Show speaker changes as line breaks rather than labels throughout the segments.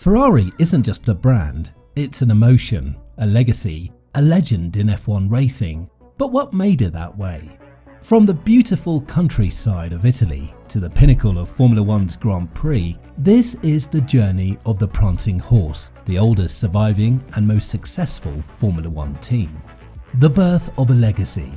Ferrari isn't just a brand, it's an emotion, a legacy, a legend in F1 racing. But what made it that way? From the beautiful countryside of Italy to the pinnacle of Formula One's Grand Prix, this is the journey of the Prancing Horse, the oldest surviving and most successful Formula One team. The birth of a legacy.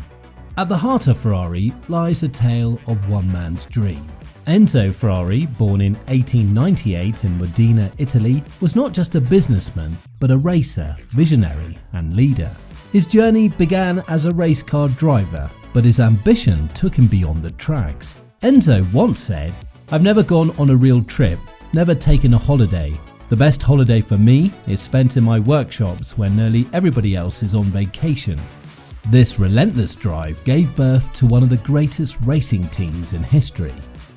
At the heart of Ferrari lies a tale of one man's dream. Enzo Ferrari, born in 1898 in Modena, Italy, was not just a businessman, but a racer, visionary and leader. His journey began as a race car driver, but his ambition took him beyond the tracks. Enzo once said, "I've never gone on a real trip, never taken a holiday. The best holiday for me is spent in my workshops when nearly everybody else is on vacation." This relentless drive gave birth to one of the greatest racing teams in history.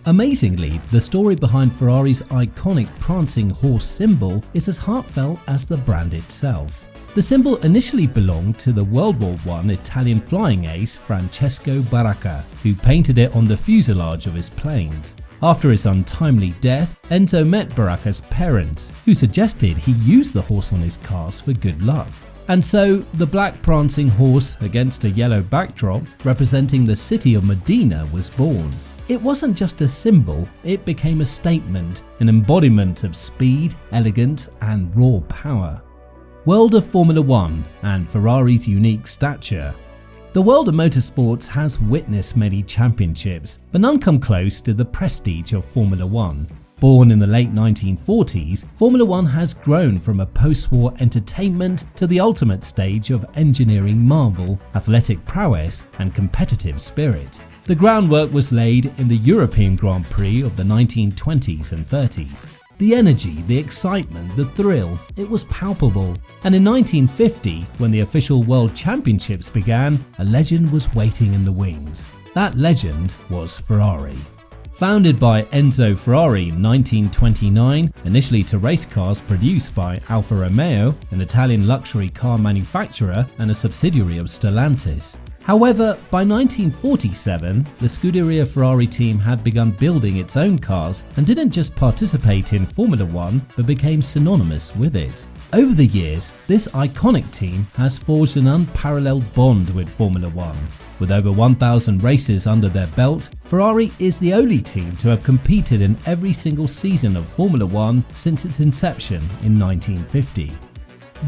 Amazingly, the story behind Ferrari's iconic Prancing Horse symbol is as heartfelt as the brand itself. The symbol initially belonged to the World War I Italian flying ace Francesco Baracca, who painted it on the fuselage of his planes. After his untimely death, Enzo met Baracca's parents, who suggested he use the horse on his cars for good luck. And so, the black prancing horse against a yellow backdrop representing the city of Modena was born. It wasn't just a symbol, it became a statement, an embodiment of speed, elegance and raw power. World of Formula One and Ferrari's unique stature. The world of motorsports has witnessed many championships, but none come close to the prestige of Formula One. Born in the late 1940s, Formula One has grown from a post-war entertainment to the ultimate stage of engineering marvel, athletic prowess and competitive spirit. The groundwork was laid in the European Grand Prix of the 1920s and 30s. The energy, the excitement, the thrill, it was palpable. And in 1950, when the official World Championships began, a legend was waiting in the wings. That legend was Ferrari. Founded by Enzo Ferrari in 1929, initially to race cars produced by Alfa Romeo, an Italian luxury car manufacturer and a subsidiary of Stellantis. However, by 1947, the Scuderia Ferrari team had begun building its own cars and didn't just participate in Formula One, but became synonymous with it. Over the years, this iconic team has forged an unparalleled bond with Formula One. With over 1,000 races under their belt, Ferrari is the only team to have competed in every single season of Formula One since its inception in 1950.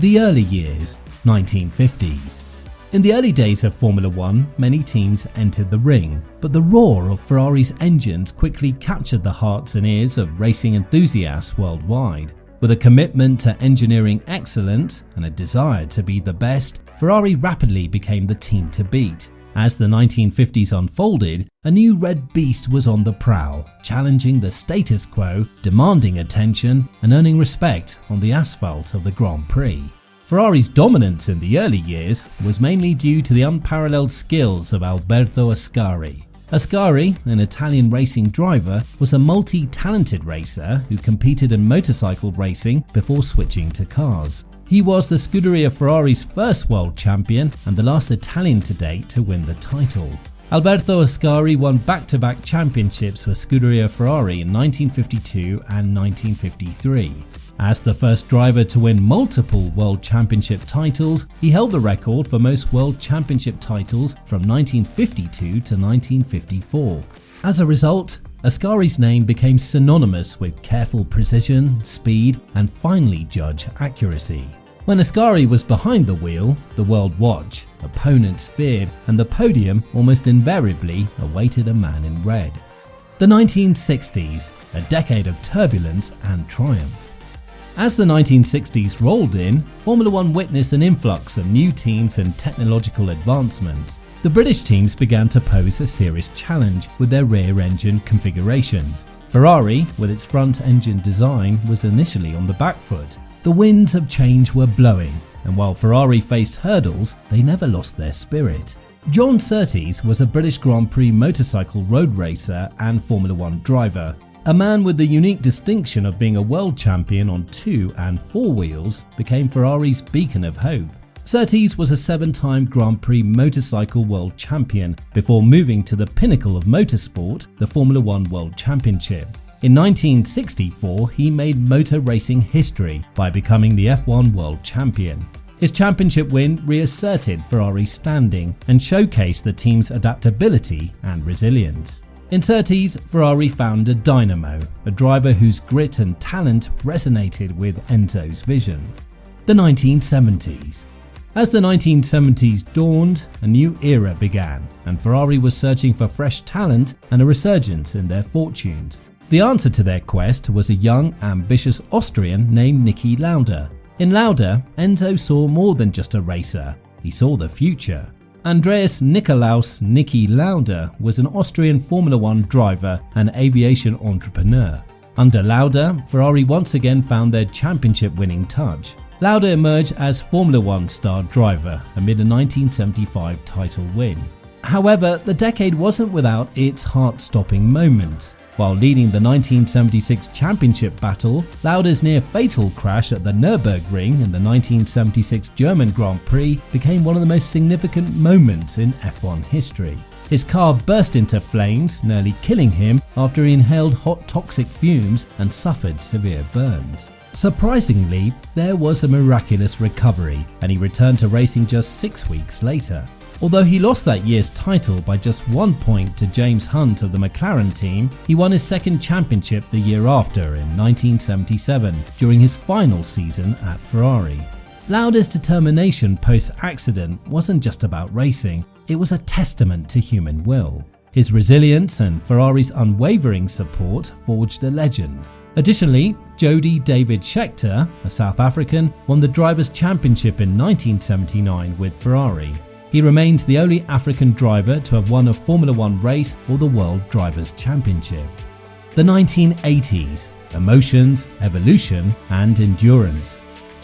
The early years, 1950s. In the early days of Formula One, many teams entered the ring, but the roar of Ferrari's engines quickly captured the hearts and ears of racing enthusiasts worldwide. With a commitment to engineering excellence and a desire to be the best, Ferrari rapidly became the team to beat. As the 1950s unfolded, a new red beast was on the prowl, challenging the status quo, demanding attention and earning respect on the asphalt of the Grand Prix. Ferrari's dominance in the early years was mainly due to the unparalleled skills of Alberto Ascari. Ascari, an Italian racing driver, was a multi-talented racer who competed in motorcycle racing before switching to cars. He was the Scuderia Ferrari's first world champion and the last Italian to date to win the title. Alberto Ascari won back-to-back championships for Scuderia Ferrari in 1952 and 1953. As the first driver to win multiple World Championship titles, he held the record for most World Championship titles from 1952 to 1954. As a result, Ascari's name became synonymous with careful precision, speed, and finely judged accuracy. When Ascari was behind the wheel, the world watched, opponents feared, and the podium almost invariably awaited a man in red. The 1960s, a decade of turbulence and triumph. As the 1960s rolled in, Formula One witnessed an influx of new teams and technological advancements. The British teams began to pose a serious challenge with their rear-engine configurations. Ferrari, with its front-engine design, was initially on the back foot. The winds of change were blowing, and while Ferrari faced hurdles, they never lost their spirit. John Surtees was a British Grand Prix motorcycle road racer and Formula One driver. A man with the unique distinction of being a world champion on 2 and 4 wheels became Ferrari's beacon of hope. Surtees was a 7-time Grand Prix motorcycle world champion before moving to the pinnacle of motorsport, the Formula One World Championship. In 1964, he made motor racing history by becoming the F1 World Champion. His championship win reasserted Ferrari's standing and showcased the team's adaptability and resilience. In Surtees, Ferrari found a dynamo, a driver whose grit and talent resonated with Enzo's vision. The 1970s. As the 1970s dawned, a new era began, and Ferrari was searching for fresh talent and a resurgence in their fortunes. The answer to their quest was a young, ambitious Austrian named Niki Lauda. In Lauda, Enzo saw more than just a racer, he saw the future. Andreas Nikolaus Niki Lauda was an Austrian Formula One driver and aviation entrepreneur. Under Lauda, Ferrari once again found their championship-winning touch. Lauda emerged as Formula One star driver amid a 1975 title win. However, the decade wasn't without its heart-stopping moments. While leading the 1976 championship battle, Lauda's near-fatal crash at the Nürburgring in the 1976 German Grand Prix became one of the most significant moments in F1 history. His car burst into flames, nearly killing him after he inhaled hot toxic fumes and suffered severe burns. Surprisingly, there was a miraculous recovery, and he returned to racing just 6 weeks later. Although he lost that year's title by just 1 point to James Hunt of the McLaren team, he won his second championship the year after in 1977 during his final season at Ferrari. Lauda's determination post-accident wasn't just about racing, it was a testament to human will. His resilience and Ferrari's unwavering support forged a legend. Additionally, Jody David Scheckter, a South African, won the Drivers' Championship in 1979 with Ferrari. He remains the only African driver to have won a Formula One race or the World Drivers' Championship. The 1980s. Emotions, evolution, and endurance.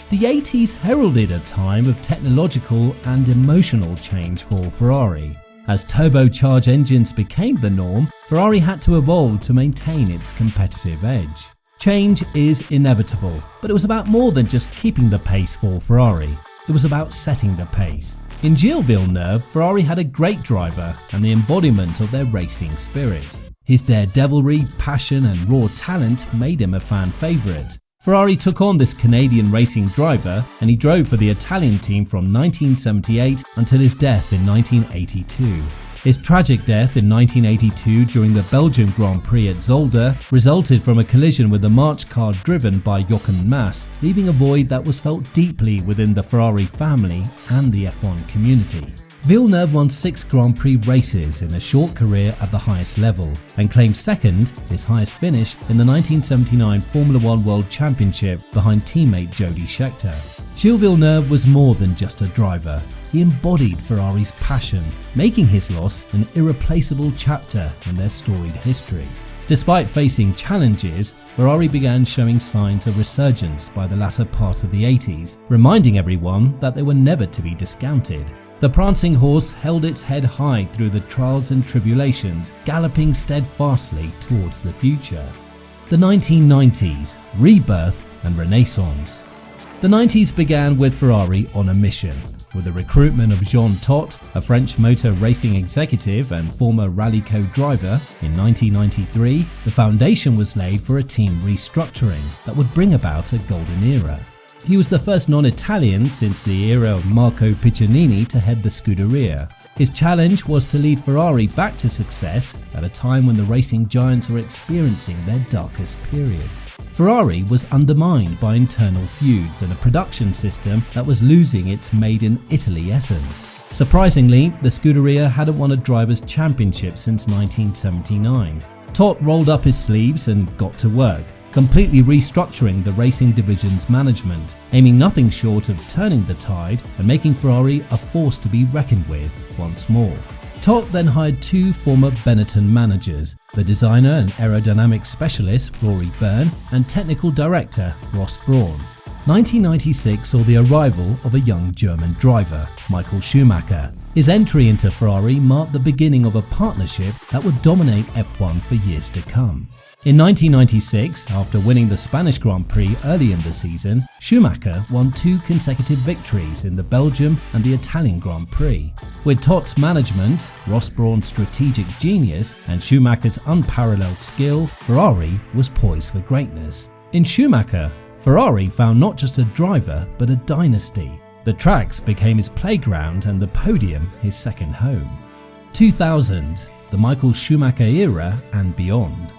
The 80s heralded a time of technological and emotional change for Ferrari. As turbocharged engines became the norm, Ferrari had to evolve to maintain its competitive edge. Change is inevitable, but it was about more than just keeping the pace for Ferrari. It was about setting the pace. In Gilles Villeneuve, Ferrari had a great driver and the embodiment of their racing spirit. His daredevilry, passion and raw talent made him a fan favourite. Ferrari took on this Canadian racing driver and he drove for the Italian team from 1978 until his death in 1982. His tragic death in 1982 during the Belgian Grand Prix at Zolder resulted from a collision with a March car driven by Jochen Mass, leaving a void that was felt deeply within the Ferrari family and the F1 community. Villeneuve won 6 Grand Prix races in a short career at the highest level and claimed second, his highest finish, in the 1979 Formula One World Championship behind teammate Jody Scheckter. Gilles Villeneuve was more than just a driver. He embodied Ferrari's passion, making his loss an irreplaceable chapter in their storied history. Despite facing challenges, Ferrari began showing signs of resurgence by the latter part of the 80s, reminding everyone that they were never to be discounted. The Prancing Horse held its head high through the trials and tribulations, galloping steadfastly towards the future. The 1990s, rebirth and renaissance. The 90s began with Ferrari on a mission. With the recruitment of Jean Todt, a French motor racing executive and former Rallyco driver, in 1993, the foundation was laid for a team restructuring that would bring about a golden era. He was the first non-Italian since the era of Marco Piccinini to head the Scuderia. His challenge was to lead Ferrari back to success at a time when the racing giants were experiencing their darkest periods. Ferrari was undermined by internal feuds and a production system that was losing its made-in-Italy essence. Surprisingly, the Scuderia hadn't won a Drivers' Championship since 1979. Todt rolled up his sleeves and got to work, completely restructuring the racing division's management, aiming nothing short of turning the tide and making Ferrari a force to be reckoned with once more. Todt then hired 2 former Benetton managers, the designer and aerodynamics specialist Rory Byrne and technical director Ross Brawn. 1996 saw the arrival of a young German driver, Michael Schumacher. His entry into Ferrari marked the beginning of a partnership that would dominate F1 for years to come. In 1996, after winning the Spanish Grand Prix early in the season, Schumacher won 2 consecutive victories in the Belgium and the Italian Grand Prix. With Tott's management, Ross Brawn's strategic genius, and Schumacher's unparalleled skill, Ferrari was poised for greatness. In Schumacher, Ferrari found not just a driver but a dynasty. The tracks became his playground and the podium his second home. 2000s, the Michael Schumacher era and beyond.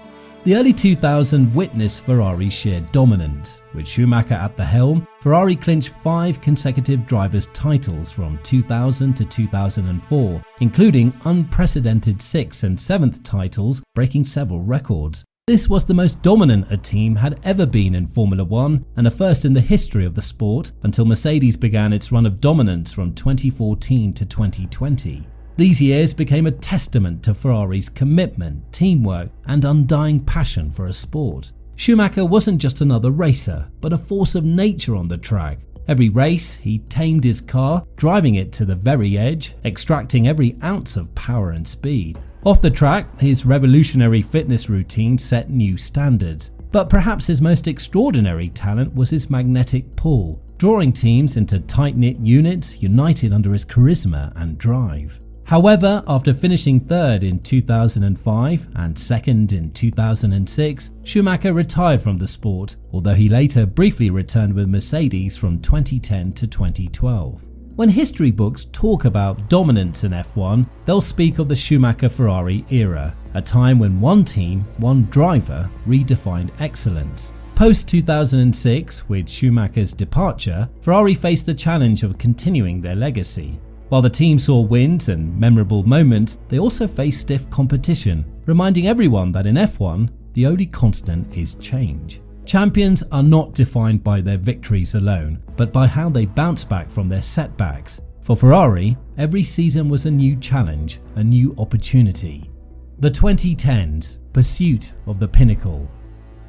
The early 2000s witnessed Ferrari's sheer dominance. With Schumacher at the helm, Ferrari clinched 5 consecutive drivers' titles from 2000 to 2004, including unprecedented 6th and 7th titles, breaking several records. This was the most dominant a team had ever been in Formula 1 and a first in the history of the sport until Mercedes began its run of dominance from 2014 to 2020. These years became a testament to Ferrari's commitment, teamwork, and undying passion for a sport. Schumacher wasn't just another racer, but a force of nature on the track. Every race, he tamed his car, driving it to the very edge, extracting every ounce of power and speed. Off the track, his revolutionary fitness routine set new standards, but perhaps his most extraordinary talent was his magnetic pull, drawing teams into tight-knit units united under his charisma and drive. However, after finishing 3rd in 2005 and 2nd in 2006, Schumacher retired from the sport, although he later briefly returned with Mercedes from 2010 to 2012. When history books talk about dominance in F1, they'll speak of the Schumacher-Ferrari era, a time when one team, one driver, redefined excellence. Post-2006, with Schumacher's departure, Ferrari faced the challenge of continuing their legacy. While the team saw wins and memorable moments, they also faced stiff competition, reminding everyone that in F1, the only constant is change. Champions are not defined by their victories alone, but by how they bounce back from their setbacks. For Ferrari, every season was a new challenge, a new opportunity. The 2010s, pursuit of the pinnacle.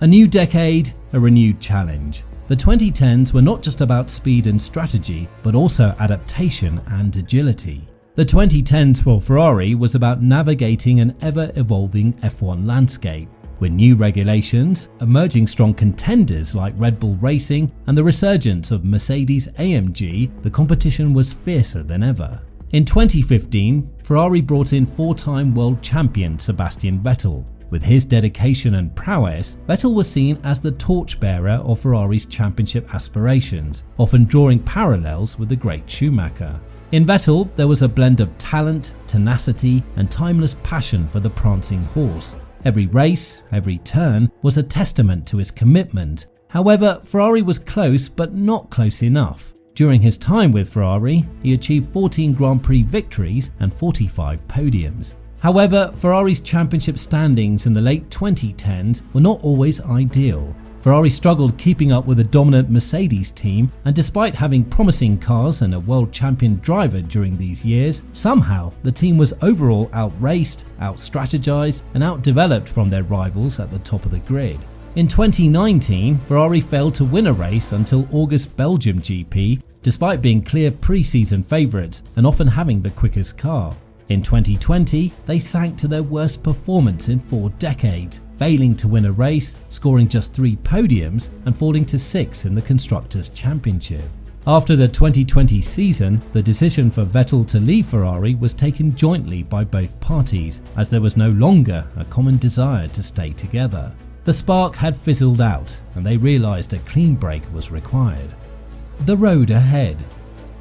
A new decade, a renewed challenge. The 2010s were not just about speed and strategy, but also adaptation and agility. The 2010s for Ferrari was about navigating an ever-evolving F1 landscape. With new regulations, emerging strong contenders like Red Bull Racing, and the resurgence of Mercedes AMG, the competition was fiercer than ever. In 2015, Ferrari brought in 4-time world champion Sebastian Vettel. With his dedication and prowess, Vettel was seen as the torchbearer of Ferrari's championship aspirations, often drawing parallels with the great Schumacher. In Vettel, there was a blend of talent, tenacity, and timeless passion for the Prancing Horse. Every race, every turn was a testament to his commitment. However, Ferrari was close but not close enough. During his time with Ferrari, he achieved 14 Grand Prix victories and 45 podiums. However, Ferrari's championship standings in the late 2010s were not always ideal. Ferrari struggled keeping up with a dominant Mercedes team, and despite having promising cars and a world champion driver during these years, somehow the team was overall outraced, out-strategized, and outdeveloped from their rivals at the top of the grid. In 2019, Ferrari failed to win a race until August Belgium GP, despite being clear pre-season favourites and often having the quickest car. In 2020, they sank to their worst performance in 4 decades, failing to win a race, scoring just 3 podiums and falling to 6th in the Constructors' Championship. After the 2020 season, the decision for Vettel to leave Ferrari was taken jointly by both parties, as there was no longer a common desire to stay together. The spark had fizzled out, and they realised a clean break was required. The road ahead.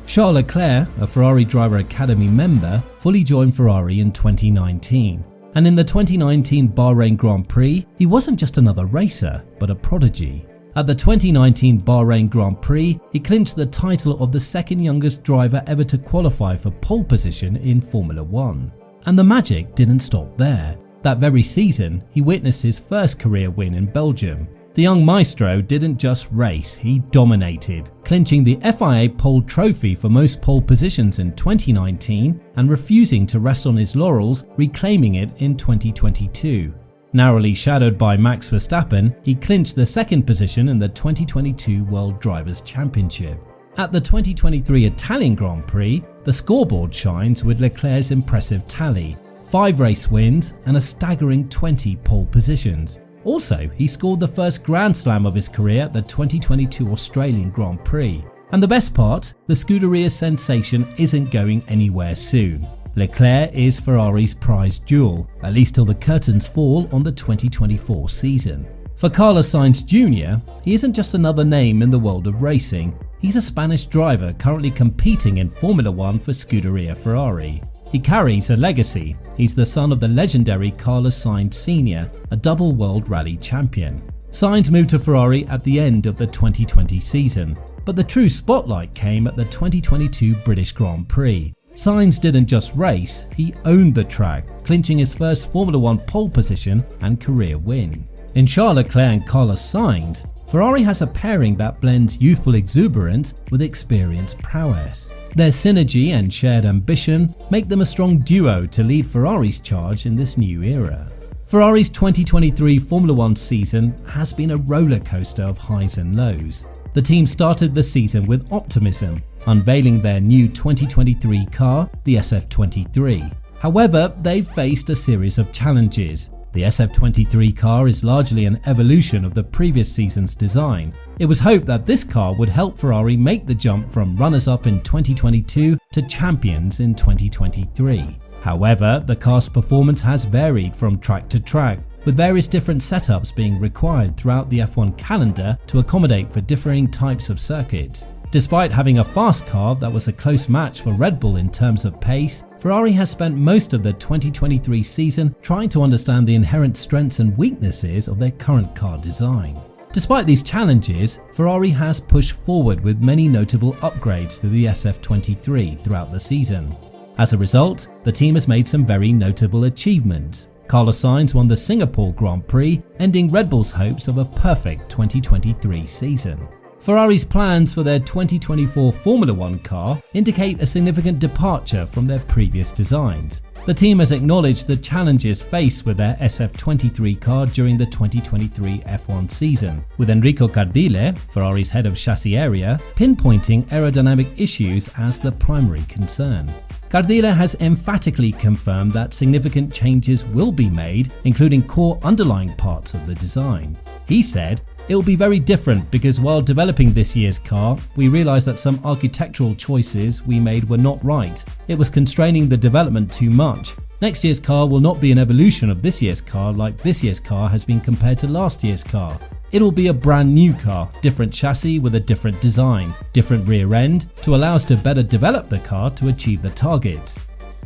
Charles Leclerc, a Ferrari Driver Academy member, fully joined Ferrari in 2019. And in the 2019 Bahrain Grand Prix, he wasn't just another racer, but a prodigy. At the 2019 Bahrain Grand Prix, he clinched the title of the second youngest driver ever to qualify for pole position in Formula 1. And the magic didn't stop there. That very season, he witnessed his first career win in Belgium. The young maestro didn't just race, he dominated, clinching the FIA pole trophy for most pole positions in 2019 and refusing to rest on his laurels, reclaiming it in 2022. Narrowly shadowed by Max Verstappen, he clinched the second position in the 2022 World Drivers' Championship. At the 2023 Italian Grand Prix, the scoreboard shines with Leclerc's impressive tally, 5 race wins and a staggering 20 pole positions. Also, he scored the first Grand Slam of his career at the 2022 Australian Grand Prix. And the best part, the Scuderia sensation isn't going anywhere soon. Leclerc is Ferrari's prized jewel, at least till the curtains fall on the 2024 season. For Carlos Sainz Jr., he isn't just another name in the world of racing. He's a Spanish driver currently competing in Formula 1 for Scuderia Ferrari. He carries a legacy. He's the son of the legendary Carlos Sainz Sr., a double World Rally champion. Sainz moved to Ferrari at the end of the 2020 season, but the true spotlight came at the 2022 British Grand Prix. Sainz didn't just race, he owned the track, clinching his first Formula 1 pole position and career win. In Charles Leclerc and Carlos Sainz, Ferrari has a pairing that blends youthful exuberance with experienced prowess. Their synergy and shared ambition make them a strong duo to lead Ferrari's charge in this new era. Ferrari's 2023 Formula 1 season has been a roller coaster of highs and lows. The team started the season with optimism, unveiling their new 2023 car, the SF23. However, they've faced a series of challenges. The SF23 car is largely an evolution of the previous season's design. It was hoped that this car would help Ferrari make the jump from runners-up in 2022 to champions in 2023. However, the car's performance has varied from track to track, with various different setups being required throughout the F1 calendar to accommodate for differing types of circuits. Despite having a fast car that was a close match for Red Bull in terms of pace, Ferrari has spent most of the 2023 season trying to understand the inherent strengths and weaknesses of their current car design. Despite these challenges, Ferrari has pushed forward with many notable upgrades to the SF23 throughout the season. As a result, the team has made some very notable achievements. Carlos Sainz won the Singapore Grand Prix, ending Red Bull's hopes of a perfect 2023 season. Ferrari's plans for their 2024 Formula 1 car indicate a significant departure from their previous designs. The team has acknowledged the challenges faced with their SF23 car during the 2023 F1 season, with Enrico Cardile, Ferrari's head of chassis area, pinpointing aerodynamic issues as the primary concern. Cardile has emphatically confirmed that significant changes will be made, including core underlying parts of the design. He said, "It will be very different because while developing this year's car, we realized that some architectural choices we made were not right. It was constraining the development too much. Next year's car will not be an evolution of this year's car like this year's car has been compared to last year's car. It will be a brand new car, different chassis with a different design, different rear end to allow us to better develop the car to achieve the targets."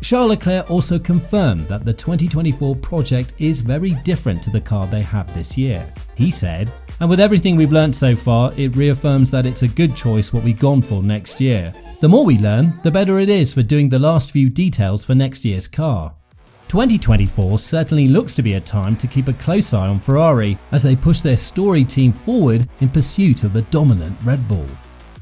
Charles Leclerc also confirmed that the 2024 project is very different to the car they have this year. He said, "And with everything we've learned so far, it reaffirms that it's a good choice what we've gone for next year. The more we learn, the better it is for doing the last few details for next year's car." 2024 certainly looks to be a time to keep a close eye on Ferrari as they push their story team forward in pursuit of the dominant Red Bull.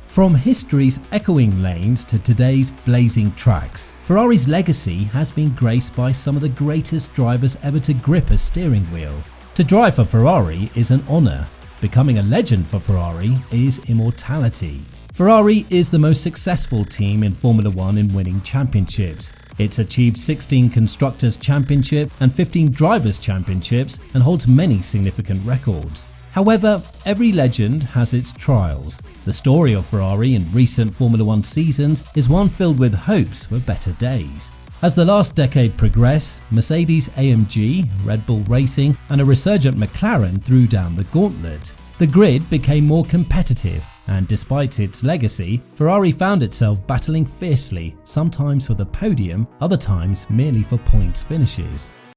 From history's echoing lanes to today's blazing tracks, Ferrari's legacy has been graced by some of the greatest drivers ever to grip a steering wheel. To drive for Ferrari is an honour. Becoming a legend for Ferrari is immortality. Ferrari is the most successful team in Formula 1 in winning championships. It's achieved 16 Constructors' Championships and 15 Drivers' Championships and holds many significant records. However, every legend has its trials. The story of Ferrari in recent Formula 1 seasons is one filled with hopes for better days. As the last decade progressed, Mercedes-AMG, Red Bull Racing and a resurgent McLaren threw down the gauntlet. The grid became more competitive, and despite its legacy, Ferrari found itself battling fiercely, sometimes for the podium, other times merely for points finishes.